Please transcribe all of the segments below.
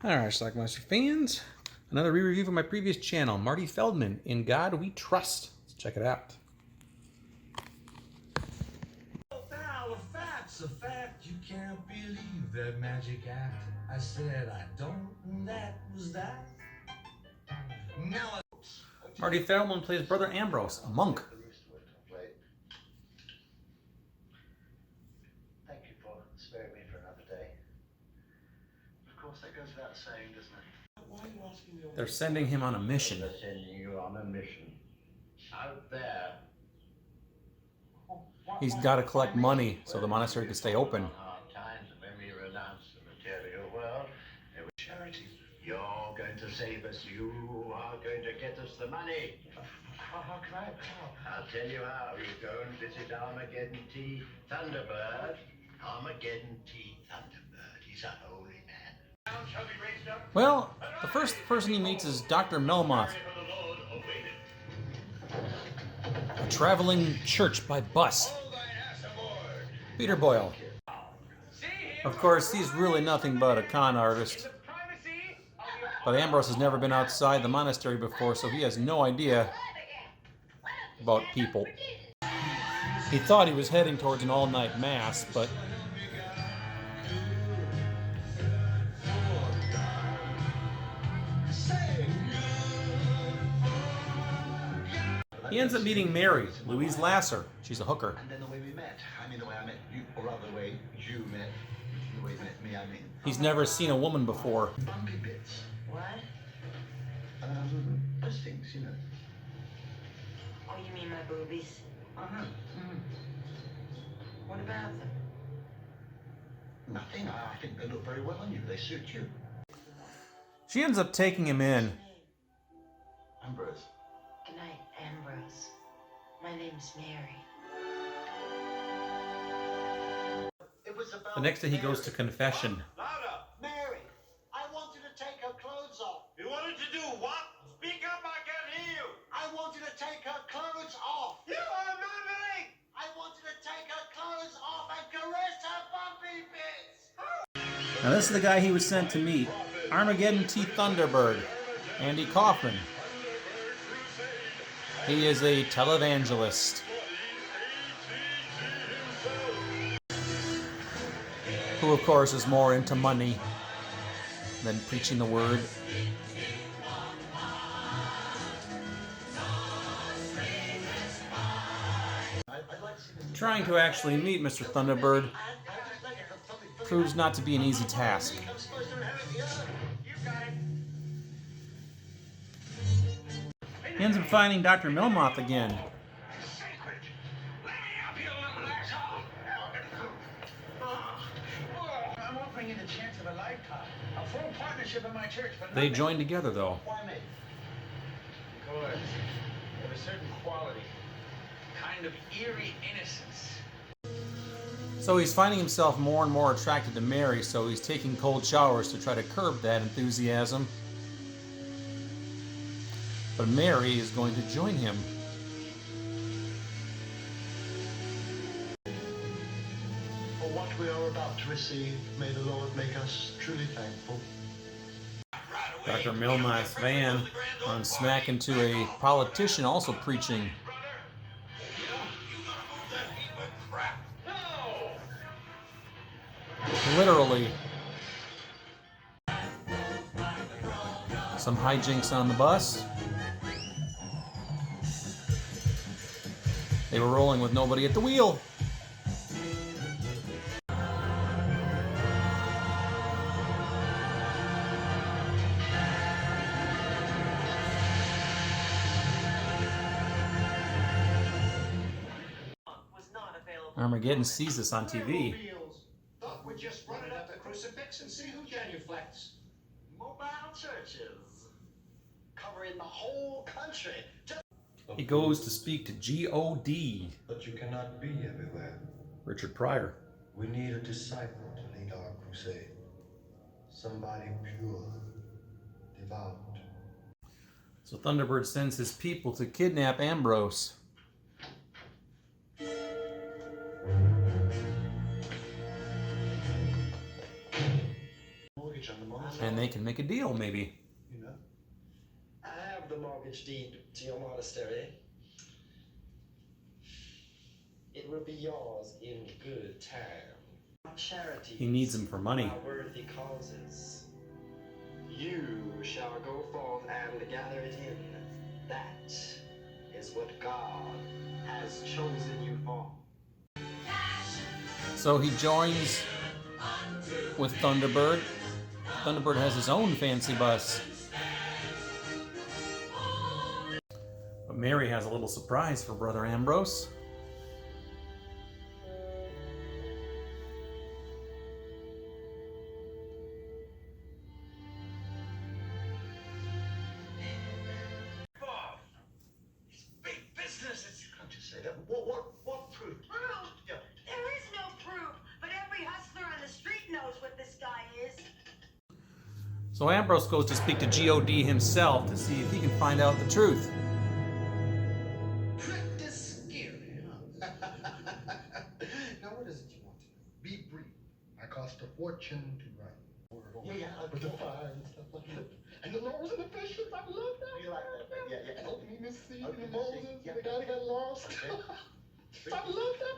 Alright, Schlockmeister fans. Another re-review from my previous channel, Marty Feldman, In God We Trust. Let's check it out. Now, a fact's a fact. You can't believe that magic act. I said I don't, and that was that. Now Marty Feldman plays Brother Ambrose, a monk. Thank you for sparing me for another day. Of course, that goes without saying, doesn't it? Why are you asking me all They're sending him on a mission. They're sending you on a mission. Out there. He's got to collect money so the monastery can stay open. Hard times, and when we renounce the material world, there was charity. You're going to save us. You are going to get us the money. How can I help? I'll tell you how. You go and visit Armageddon T. Thunderbird. Armageddon T. Thunderbird. He's a holy man. Shall be raised up. Well, the first person he meets is Dr. Melmoth, a traveling church by bus. Peter Boyle. Of course, he's really nothing but a con artist. But Ambrose has never been outside the monastery before, so he has no idea about people. He thought he was heading towards an all-night mass, but he ends up meeting Mary, Louise Lasser. She's a hooker. And then the way we met. I mean, the way I met you, or rather the way you met. The way you met me, I mean. He's never seen a woman before. Bumpy bits. What? Those things, you know. Oh, you mean my boobies? Uh-huh. What about them? Nothing. I think they look very well on you. They suit you. She ends up taking him in. Ambrose. Good night, Ambrose. My name's Mary. It was about The next day he goes to confession. louder. Mary. I wanted to take her clothes off. You wanted to do what? Speak up, I can't hear you. I wanted to take her clothes off. You are mumbling. I wanted to take her clothes off and caress her bumpy bits. Now this is the guy he was sent to meet. Armageddon T. Thunderbird. Andy Kaufman. He is a televangelist. Who, of course, is more into money than preaching the word. Trying to actually meet Mr. Thunderbird proves not to be an easy task. He ends up finding Dr. Melmoth again. I'm offering you the chance of a lifetime. A full partnership in my church, but They join together, though. why me? Because you have a certain quality, kind of eerie innocence. So he's finding himself more and more attracted to Mary, so he's taking cold showers to try to curb that enthusiasm. But Mary is going to join him. For what we are about to receive, may the Lord make us truly thankful. Dr. Melmoth's van on smack into a politician also preaching. Literally. Some hijinks on the bus. They were rolling with nobody at the wheel. Armageddon sees this on TV. Thought we'd just run it up the crucifix and see who genuflects. Mobile churches. Covering the whole country. He goes to speak to G.O.D. But you cannot be everywhere. Richard Pryor. We need a disciple to lead our crusade. Somebody pure, devout. So Thunderbird sends his people to kidnap Ambrose. And they can make a deal, maybe. You know? I have the mortgage deed to your monastery. It will be yours in good time. Charities. He needs them for money. Are worthy causes. You shall go forth and gather it in. That is what God has chosen you for. So he joins with Thunderbird. Thunderbird has his own fancy bus. But Mary has a little surprise for Brother Ambrose. Bob, it's big business. Can't you say that? What proof? Proof? Yeah. There is no proof, but every hustler on the street knows what this guy is. So Ambrose goes to speak to G.O.D. himself to see if he can find out the truth. Pretty scary, huh? Now, what is it you want to know? Be brief. I cost a fortune to write. Yeah, With the fire and stuff like that. And the Lord and the patience, I love that. You like that? Yeah. And opening the sea, Opening and the sea, Moses, yeah. the guy that got lost. I love that.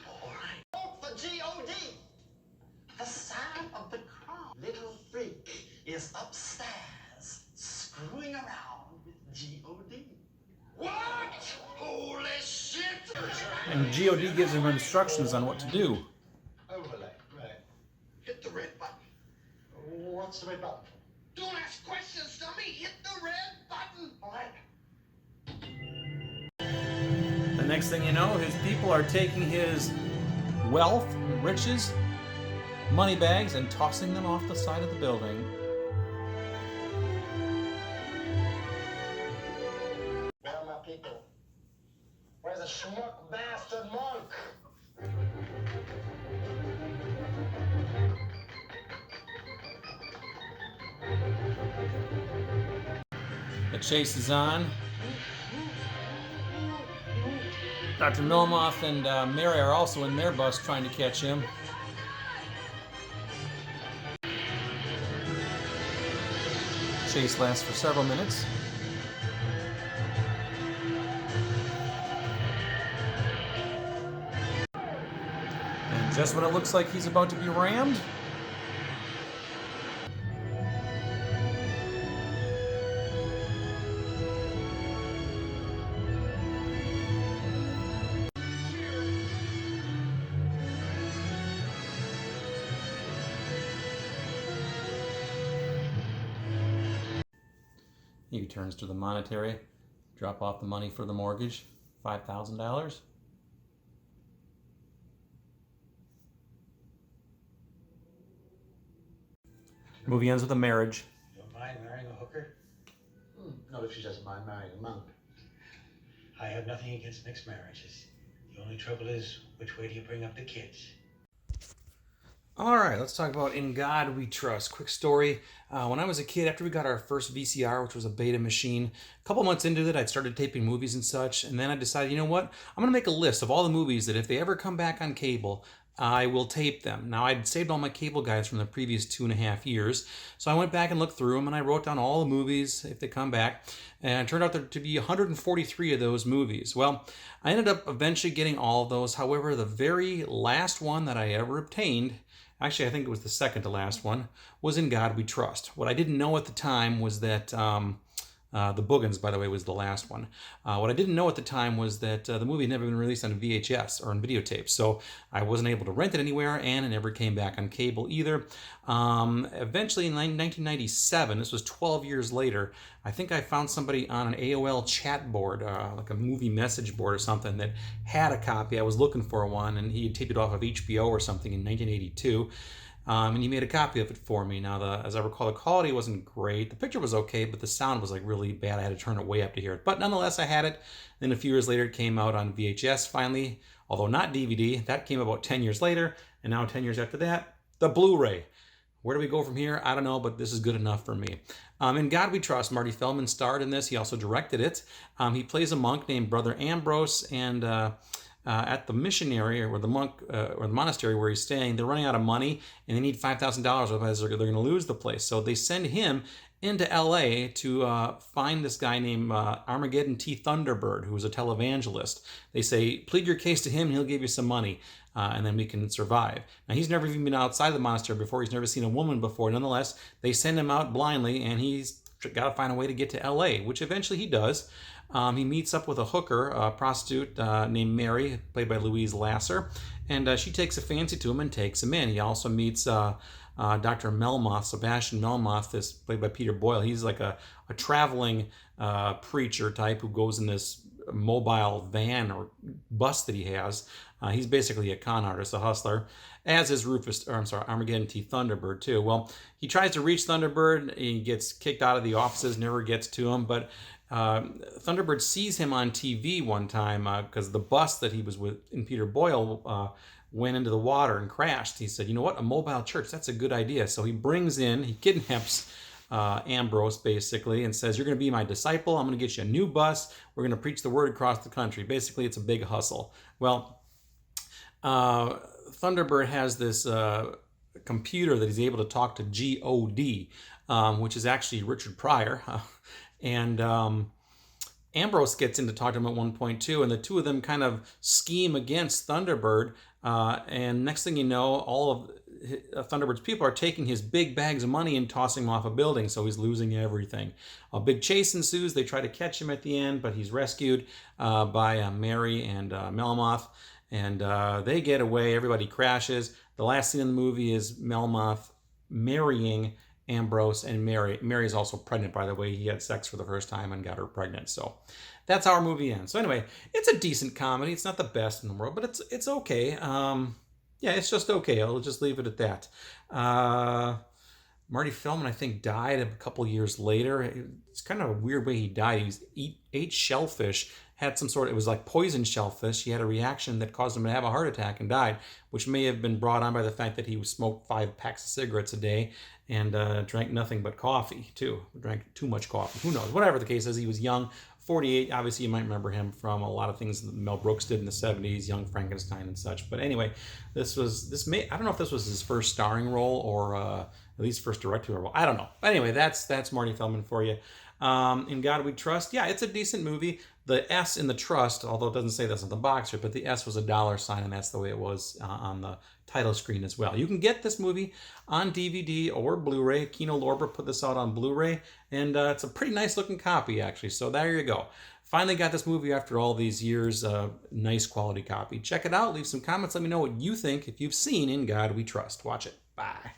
All right. Vote for G.O.D. The sign of the cross. Little freak is upstairs screwing around with G.O.D. What? Holy shit! And G.O.D. gives him instructions on what to do. Overlay, right. Hit the red button. What's the red button? Don't ask questions, dummy. Hit the red button. All right. The next thing you know, his people are taking his wealth, riches, money bags, and tossing them off the side of the building. Well, my people, where's the schmuck bastard monk? The chase is on. Dr. Melmoth and Mary are also in their bus trying to catch him. Chase lasts for several minutes. And just when it looks like he's about to be rammed, he returns to the monetary, drop off the money for the mortgage, $5,000. Movie ends with a marriage. You don't mind marrying a hooker? Not if she doesn't mind marrying a monk. I have nothing against mixed marriages. The only trouble is, which way do you bring up the kids? All right, let's talk about In God We Trust. Quick story. When I was a kid, after we got our first VCR, which was a Beta machine, a couple months into it, I'd started taping movies and such, and then I decided, you know what? I'm going to make a list of all the movies that if they ever come back on cable, I will tape them. Now, I'd saved all my cable guides from the previous 2.5 years, so I went back and looked through them, and I wrote down all the movies if they come back, and it turned out there to be 143 of those movies. Well, I ended up eventually getting all of those. However, the very last one that I ever obtained, actually, I think it was the second to last one, was In God We Trust. What I didn't know at the time was that The Boogans, by the way, was the last one. What I didn't know at the time was that the movie had never been released on VHS or on videotape, so I wasn't able to rent it anywhere, and it never came back on cable either. Eventually, in 1997, this was 12 years later, I think I found somebody on an AOL chat board, like a movie message board or something, that had a copy. I was looking for one, and he had taped it off of HBO or something in 1982. And he made a copy of it for me. Now, as I recall, the quality wasn't great. The picture was okay, but the sound was like really bad. I had to turn it way up to hear it. But nonetheless, I had it. Then a few years later, it came out on VHS finally, although not DVD. That came about 10 years later. And now 10 years after that, the Blu-ray. Where do we go from here? I don't know, but this is good enough for me. In God We Trust, Marty Feldman starred in this. He also directed it. He plays a monk named Brother Ambrose, and at the missionary or the monk or the monastery where he's staying. They're running out of money and they need $5,000, otherwise they're going to lose the place. So they send him into LA to find this guy named Armageddon T. Thunderbird, who was a televangelist. They say, plead your case to him and he'll give you some money, and then we can survive. Now, he's never even been outside the monastery before. He's never seen a woman before. Nonetheless, they send him out blindly, and he's got to find a way to get to LA, which eventually he does. He meets up with a hooker, a prostitute named Mary, played by Louise Lasser, and she takes a fancy to him and takes him in. He also meets Dr. Melmoth, Sebastian Melmoth, is played by Peter Boyle. He's like a traveling preacher type who goes in this mobile van or bus that he has. He's basically a con artist, a hustler, as is Armageddon T. Thunderbird too. Well, he tries to reach Thunderbird. He gets kicked out of the offices, never gets to him, but Thunderbird sees him on TV one time because the bus that he was with in Peter Boyle went into the water and crashed. He said, you know what, a mobile church, that's a good idea. So he kidnaps Ambrose basically and says, you're going to be my disciple. I'm going to get you a new bus. We're going to preach the word across the country. Basically, it's a big hustle. Well, Thunderbird has this computer that he's able to talk to G-O-D, which is actually Richard Pryor. And Ambrose gets in to talk to him at one point too, and the two of them kind of scheme against Thunderbird. And next thing you know, all of Thunderbird's people are taking his big bags of money and tossing him off a building, so he's losing everything. A big chase ensues. They try to catch him at the end, but he's rescued by Mary and Melmoth, and they get away. Everybody crashes. The last scene in the movie is Melmoth marrying Ambrose, and Mary is also pregnant, by the way. He had sex for the first time and got her pregnant. So that's how our movie ends. So anyway, it's a decent comedy. It's not the best in the world, but it's okay. Yeah, it's just okay. I'll just leave it at that. Marty Feldman, I think, died a couple years later. It's kind of a weird way he died. He ate shellfish, had some sort of, it was like poison shellfish. He had a reaction that caused him to have a heart attack and died, which may have been brought on by the fact that he smoked 5 packs of cigarettes a day and drank nothing but coffee, too. Drank too much coffee. Who knows? Whatever the case is, he was young, 48. Obviously, you might remember him from a lot of things that Mel Brooks did in the 70s, Young Frankenstein and such. But anyway, I don't know if this was his first starring role or at least first directorial role. I don't know. But anyway, that's Marty Feldman for you. In God We Trust. Yeah, it's a decent movie. The S in the trust, although it doesn't say this on the box here, but the S was a $sign, and that's the way it was on the title screen as well. You can get this movie on DVD or Blu-ray. Kino Lorber put this out on Blu-ray, and it's a pretty nice looking copy, actually. So there you go. Finally got this movie after all these years. Nice quality copy. Check it out. Leave some comments. Let me know what you think if you've seen In God We Trust. Watch it. Bye.